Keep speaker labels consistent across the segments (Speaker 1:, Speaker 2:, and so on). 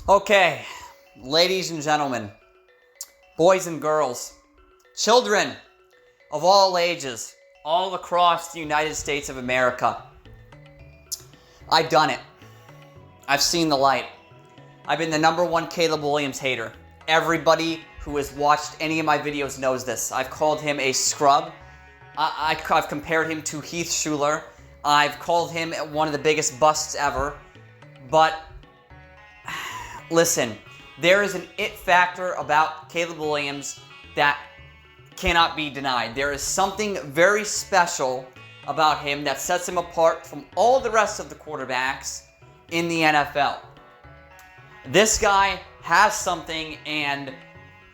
Speaker 1: Okay, ladies and gentlemen, boys and girls, children of all ages, all across the United States of America, I've done it. I've seen the light. I've been the #1 Caleb Williams hater. Everybody who has watched any of my videos knows this. I've called him a scrub. I've compared him to Heath Schuler. I've called him one of the biggest busts ever. But listen, there is an it factor about Caleb Williams that cannot be denied. There is something very special about him that sets him apart from all the rest of the quarterbacks in the NFL. This guy has something, and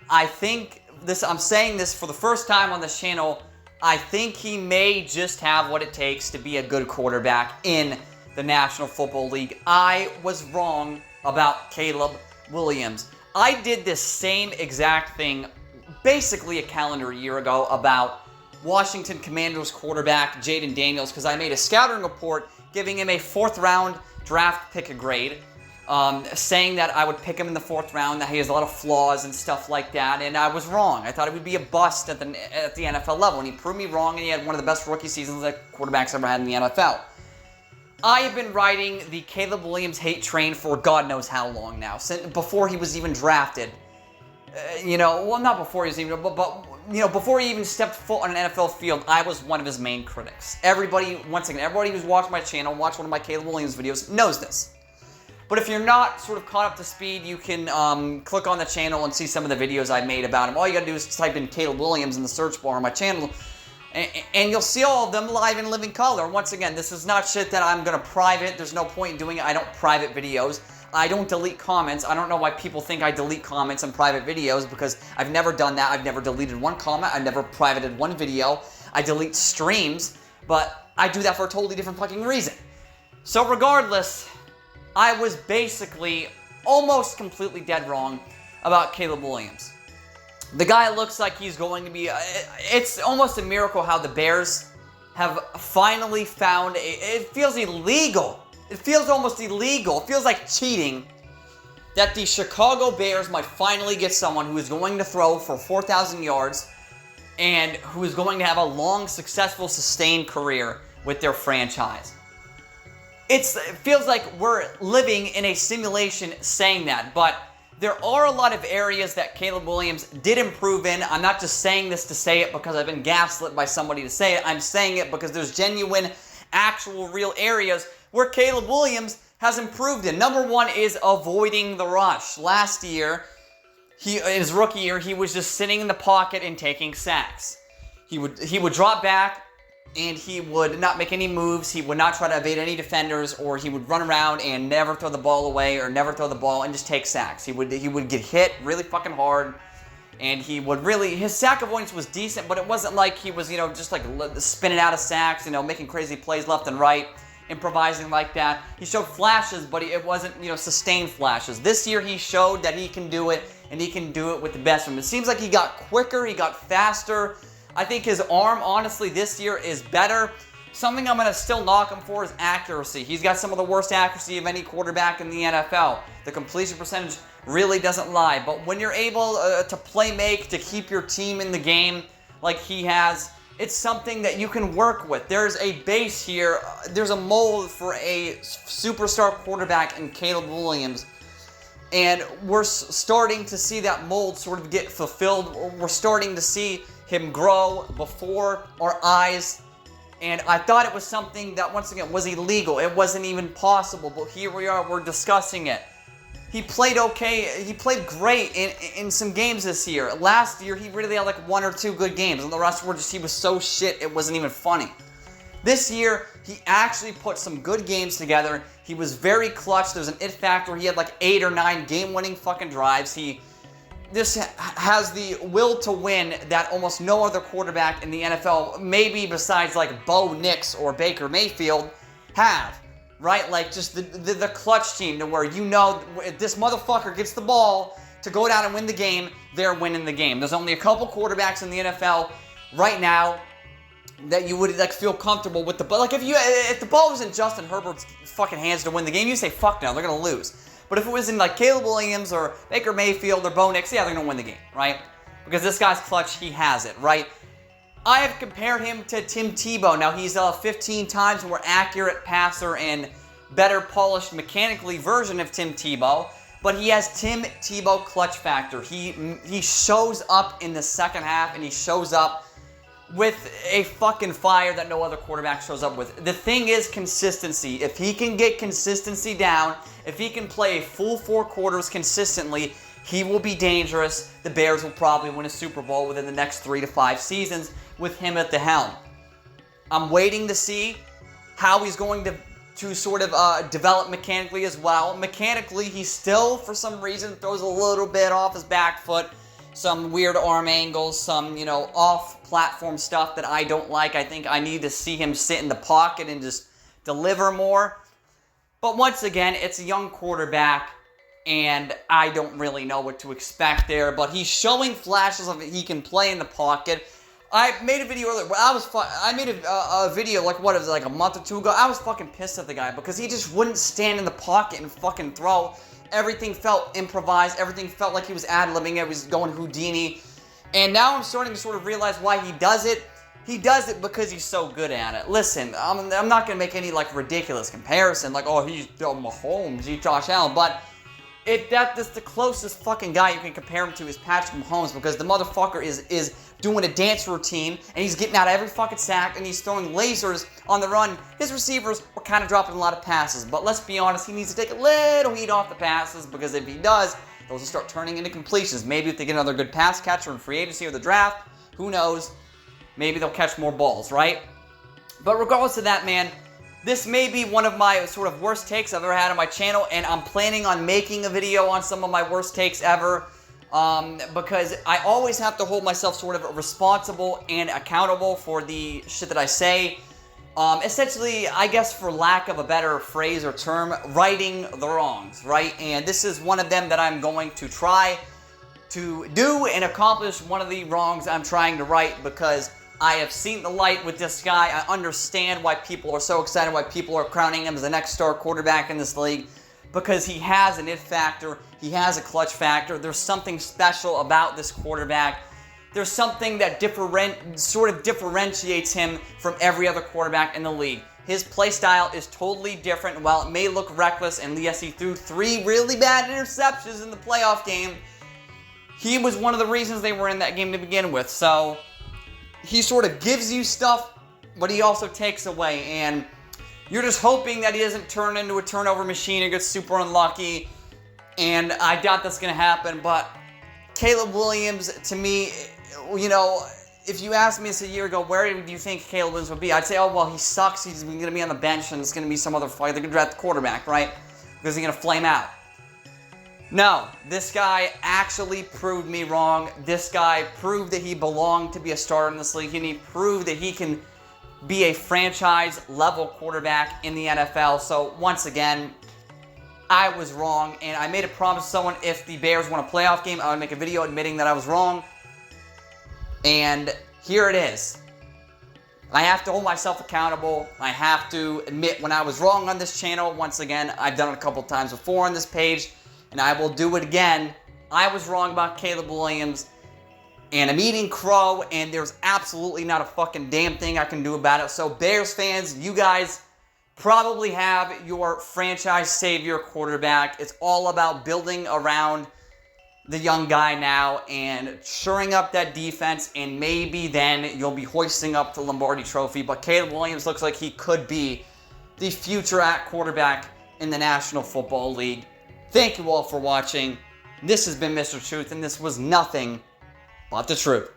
Speaker 1: I think I'm saying this for the first time on this channel, I think he may just have what it takes to be a good quarterback in the National Football League. I was wrong about Caleb Williams. I did this same exact thing basically a calendar year ago about Washington Commanders quarterback Jaden Daniels, because I made a scouting report giving him a 4th round draft pick grade, saying that I would pick him in the 4th round, that he has a lot of flaws and stuff like that, and I was wrong. I thought it would be a bust at the NFL level, and he proved me wrong, and he had one of the best rookie seasons that quarterbacks ever had in the NFL. I have been riding the Caleb Williams hate train for God knows how long now, since before he was even drafted. Not before he was even, but before he even stepped foot on an NFL field, I was one of his main critics. Everybody who's watched my channel, watched one of my Caleb Williams videos, knows this. But if you're not sort of caught up to speed, you can click on the channel and see some of the videos I made about him. All you gotta do is type in Caleb Williams in the search bar on my channel, and you'll see all of them live in living color. Once again, this is not shit that I'm gonna private. There's no point in doing it. I don't private videos. I don't delete comments. I don't know why people think I delete comments on private videos, because I've never done that. I've never deleted one comment. I've never privated one video. I delete streams, but I do that for a totally different fucking reason. So regardless, I was basically almost completely dead wrong about Caleb Williams. The guy looks like he's going to be... it's almost a miracle how the Bears have finally found... It feels illegal. It feels almost illegal. It feels like cheating that the Chicago Bears might finally get someone who is going to throw for 4,000 yards and who is going to have a long, successful, sustained career with their franchise. It feels like we're living in a simulation saying that, but there are a lot of areas that Caleb Williams did improve in. I'm not just saying this to say it because I've been gaslit by somebody to say it. I'm saying it because there's genuine, actual, real areas where Caleb Williams has improved in. #1 is avoiding the rush. Last year, in his rookie year, he was just sitting in the pocket and taking sacks. He would drop back, and he would not make any moves. He would not try to evade any defenders, or he would run around and never throw the ball away, or never throw the ball and just take sacks. He would get hit really fucking hard, and his sack avoidance was decent, but it wasn't like he was, just like spinning out of sacks, making crazy plays left and right, improvising like that. He showed flashes, but it wasn't, sustained flashes. This year he showed that he can do it, and he can do it with the best of them. It seems like he got quicker, he got faster. I think his arm, honestly, this year is better. Something I'm going to still knock him for is accuracy. He's got some of the worst accuracy of any quarterback in the NFL. The completion percentage really doesn't lie. But when you're able to play make, to keep your team in the game like he has, it's something that you can work with. There's a base here. There's a mold for a superstar quarterback in Caleb Williams. And we're starting to see that mold sort of get fulfilled. We're starting to see him grow before our eyes. And I thought it was something that, once again, was illegal. It wasn't even possible. But here we are. We're discussing it. He played okay. He played great in some games this year. Last year, he really had like 1 or 2 good games. And the rest were just, he was so shit, it wasn't even funny. This year, he actually put some good games together. He was very clutch. There's an it factor. He had like 8 or 9 game-winning fucking drives. This has the will to win that almost no other quarterback in the NFL, maybe besides like Bo Nix or Baker Mayfield, have. Right? Like just the clutch team, to where if this motherfucker gets the ball to go down and win the game, they're winning the game. There's only a couple quarterbacks in the NFL right now that you would like feel comfortable with the ball. Like if the ball was in Justin Herbert's fucking hands to win the game, you say fuck no, they're gonna lose. But if it was in like Caleb Williams or Baker Mayfield or Bo Nix, yeah, they're going to win the game, right? Because this guy's clutch, he has it, right? I have compared him to Tim Tebow. Now, he's a 15 times more accurate passer and better polished mechanically version of Tim Tebow, but he has Tim Tebow clutch factor. He shows up in the second half, and he shows up with a fucking fire that no other quarterback shows up with. The thing is consistency. If he can get consistency down, if he can play a full 4 quarters consistently, he will be dangerous. The Bears will probably win a Super Bowl within the next 3 to 5 seasons with him at the helm. I'm waiting to see how he's going to sort of develop mechanically as well. Mechanically, he still, for some reason, throws a little bit off his back foot. Some weird arm angles, some, off-platform stuff that I don't like. I think I need to see him sit in the pocket and just deliver more. But once again, it's a young quarterback, and I don't really know what to expect there. But he's showing flashes of it. He can play in the pocket. I made a video earlier. I made a video like a month or 2 ago. I was fucking pissed at the guy because he just wouldn't stand in the pocket and fucking throw. Everything felt improvised. Everything felt like he was ad-libbing. It was going Houdini. And now I'm starting to sort of realize why he does it. He does it because he's so good at it. Listen, I'm not going to make any ridiculous comparison. He's Mahomes, he's Josh Allen. But that's the closest fucking guy you can compare him to is Patrick Mahomes, because the motherfucker is doing a dance routine, and he's getting out of every fucking sack, and he's throwing lasers on the run. His receivers were kind of dropping a lot of passes, but let's be honest, he needs to take a little heat off the passes, because if he does, those will start turning into completions. Maybe if they get another good pass catcher in free agency or the draft, who knows? Maybe they'll catch more balls, right? But regardless of that, man, this may be one of my sort of worst takes I've ever had on my channel, and I'm planning on making a video on some of my worst takes ever. Because I always have to hold myself sort of responsible and accountable for the shit that I say. Essentially, I guess for lack of a better phrase or term, righting the wrongs, right? And this is one of them that I'm going to try to do and accomplish one of the wrongs I'm trying to right, because I have seen the light with this guy. I understand why people are so excited, why people are crowning him as the next star quarterback in this league. Because he has an it factor, he has a clutch factor. There's something special about this quarterback. There's something that sort of differentiates him from every other quarterback in the league. His play style is totally different. While it may look reckless, and yes, he threw 3 really bad interceptions in the playoff game, he was one of the reasons they were in that game to begin with. So he sort of gives you stuff, but he also takes away, and you're just hoping that he doesn't turn into a turnover machine and gets super unlucky, and I doubt that's going to happen. But Caleb Williams, to me, if you asked me this a year ago, where do you think Caleb Williams would be? I'd say, oh, well, he sucks. He's going to be on the bench, and it's going to be some other fight. They're going to draft the quarterback, right? Because he's going to flame out. No, this guy actually proved me wrong. This guy proved that he belonged to be a starter in this league, and he proved that he can be a franchise-level quarterback in the NFL. So, once again, I was wrong, and I made a promise to someone, if the Bears won a playoff game, I would make a video admitting that I was wrong. And here it is. I have to hold myself accountable. I have to admit when I was wrong on this channel. Once again, I've done it a couple times before on this page, and I will do it again. I was wrong about Caleb Williams, and I'm eating crow, and there's absolutely not a fucking damn thing I can do about it. So, Bears fans, you guys probably have your franchise savior quarterback. It's all about building around the young guy now and shoring up that defense, and maybe then you'll be hoisting up the Lombardi Trophy. But Caleb Williams looks like he could be the future at quarterback in the National Football League. Thank you all for watching. This has been Mr. Truth, and this was nothing but the truth.